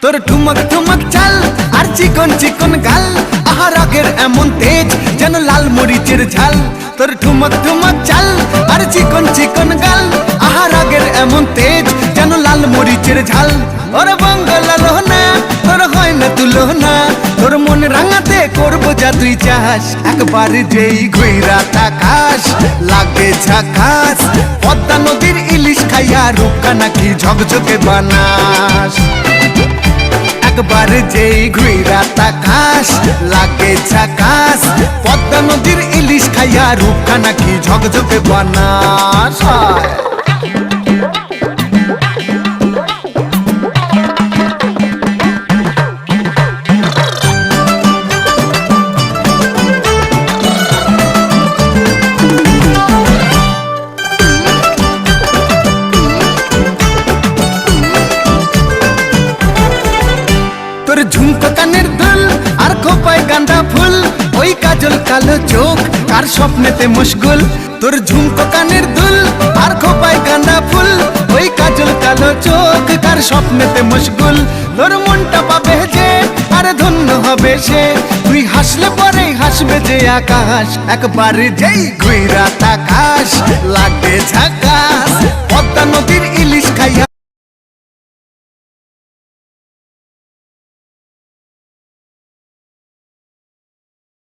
তোর ঠুমক ঠুমক চাল আর চিকন চিকন গাল, আহা রাগের এমন তেজ যেন লাল মরিচের ঝাল। তোর ঠুমক ঠুমক চাল আর চিকন চিকন গাল, আহা রাগের এমন তেজ যেন লাল মরিচের ঝাল। ওরে বঙ্গলা লোহনা তোর হয় না তুলনা, তোর মন রাঙাতে করবো যা তুই চাস। একবার যেই ঘুইরা তাকাস লাগে ঝাকাস, পদ্মা নদীর ইলিশ খাইয়া রূপকা নাকি ঝকঝকে বানাস। একবার যেই ঘুইরা তাকাস লাগে ঝাকাস, পদ্মা নদীর ইলিশ খাইয়া রূপকা নাকি ঝকঝকে বানাস। তোর ঝুমকো কানের দুল আর খোপায় গাঁদা ফুল, ওই কাজল কালো চোখ কার স্বপ্নেতে মশগুল। তোর ঝুমকো কানের দুল আর খোপায় গাঁদা ফুল, ওই কাজল কালো চোখ কার স্বপ্নেতে মশগুল। তোর মনটা পাবে যে আর ধন্য হবে সে, তুই হাসলে পরেই হাসবে যে আকাশ। একবার যেই ঘুইরা তাকাস লাগে ঝাকা